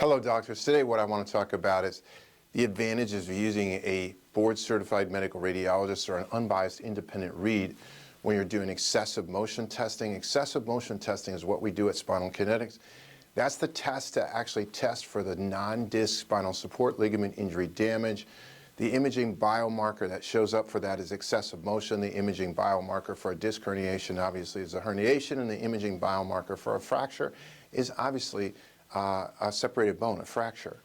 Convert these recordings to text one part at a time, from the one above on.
Hello, doctors. Today what I want to talk about is the advantages of using a board-certified medical radiologist or an unbiased independent read when you're doing excessive motion testing. Excessive motion testing is what we do at Spinal Kinetics. That's the test to actually test for the non-disc spinal support ligament injury damage. The imaging biomarker that shows up for that is excessive motion. The imaging biomarker for a disc herniation obviously is a herniation, and the imaging biomarker for a fracture is obviously a separated bone, a fracture.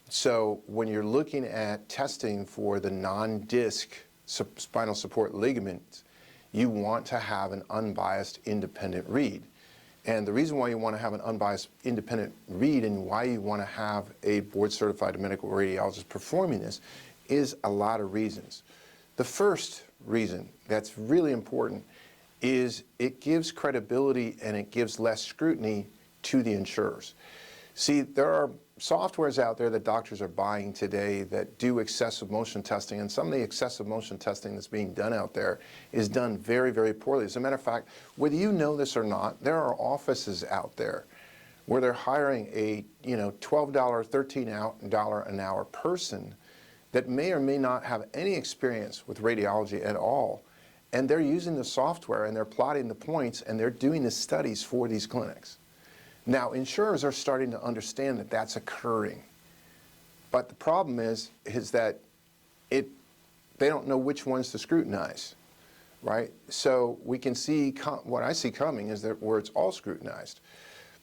So when you're looking at testing for the non-disc spinal support ligaments, you want to have an unbiased independent read. And the reason why you want to have an unbiased independent read and why you want to have a board-certified medical radiologist performing this is a lot of reasons. The first reason that's really important is it gives credibility and it gives less scrutiny to the insurers. See, there are softwares out there that doctors are buying today that do excessive motion testing, and some of the excessive motion testing that's being done out there is done very, very poorly. As a matter of fact, whether you know this or not, there are offices out there where they're hiring a $12, $13 an hour person that may or may not have any experience with radiology at all, and they're using the software and they're plotting the points and they're doing the studies for these clinics. Now, insurers are starting to understand that that's occurring, but the problem is that they don't know which ones to scrutinize, right? So we can see, what I see coming is that where it's all scrutinized,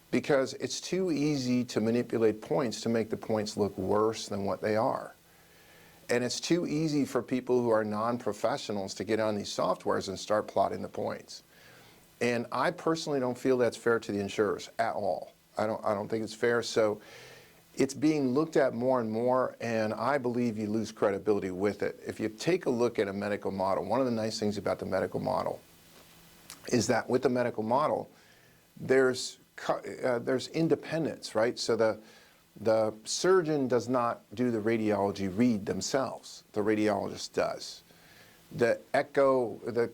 because it's too easy to manipulate points to make the points look worse than what they are. And it's too easy for people who are non-professionals to get on these softwares and start plotting the points. And I personally don't feel that's fair to the insurers at all. I don't think it's fair. So it's being looked at more and more, and I believe you lose credibility with it. If you take a look at a medical model, one of the nice things about the medical model is that with the medical model, there's independence, right? So the surgeon does not do the radiology read themselves. The radiologist does. The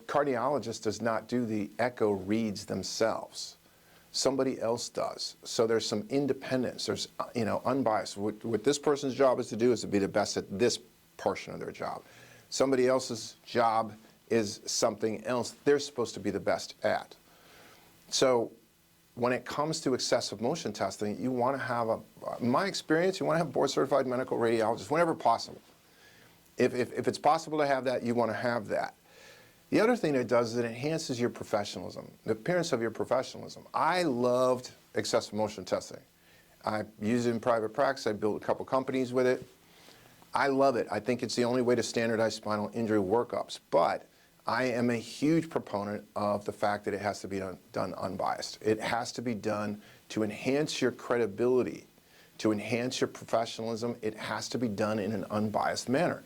cardiologist does not do the echo reads themselves. Somebody else does. So there's some independence. There's, unbiased. What this person's job is to do is to be the best at this portion of their job. Somebody else's job is something else they're supposed to be the best at. So when it comes to excessive motion testing, you want to have in my experience, you want to have board-certified medical radiologists whenever possible. If it's possible to have that, you want to have that. The other thing it does is it enhances your professionalism, the appearance of your professionalism. I loved excessive motion testing. I use it in private practice. I built a couple companies with it. I love it. I think it's the only way to standardize spinal injury workups. But I am a huge proponent of the fact that it has to be done unbiased. It has to be done to enhance your credibility, to enhance your professionalism. It has to be done in an unbiased manner.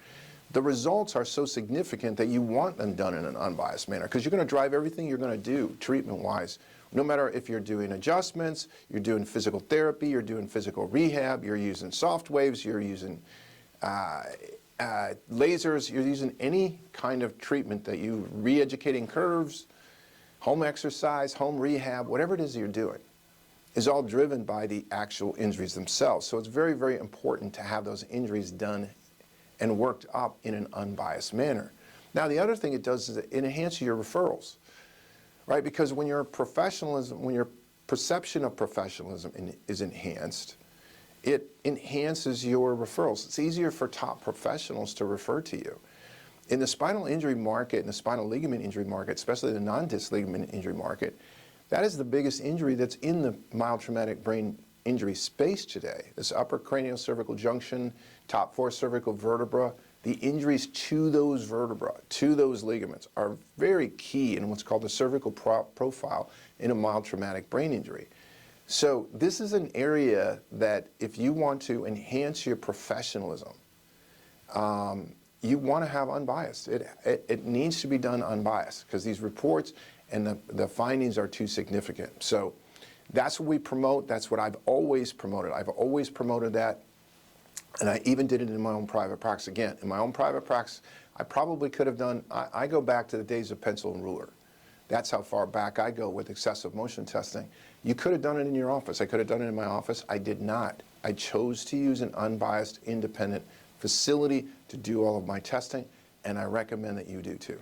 The results are so significant that you want them done in an unbiased manner because you're going to drive everything you're going to do treatment-wise. No matter if you're doing adjustments, you're doing physical therapy, you're doing physical rehab, you're using soft waves, you're using lasers, you're using any kind of treatment that you, re-educating curves, home exercise, home rehab, whatever it is you're doing, is all driven by the actual injuries themselves. So it's very, very important to have those injuries done and worked up in an unbiased manner. Now, the other thing it does is it enhances your referrals, right? Because when your professionalism, when your perception of professionalism is enhanced, it enhances your referrals. It's easier for top professionals to refer to you. In the spinal injury market, in the spinal ligament injury market, especially the non-disc ligament injury market, that is the biggest injury that's in the mild traumatic brain injury space today. This upper craniocervical junction, top 4 cervical vertebra, the injuries to those vertebrae, to those ligaments, are very key in what's called the cervical profile in a mild traumatic brain injury. So this is an area that if you want to enhance your professionalism, you want to have unbiased. It needs to be done unbiased because these reports and the findings are too significant. So that's what we promote. That's what I've always promoted. I've always promoted that, and I even did it in my own private practice. Again, in my own private practice, I probably could have done, I go back to the days of pencil and ruler. That's how far back I go with excessive motion testing. You could have done it in your office. I could have done it in my office. I did not. I chose to use an unbiased, independent facility to do all of my testing, and I recommend that you do too.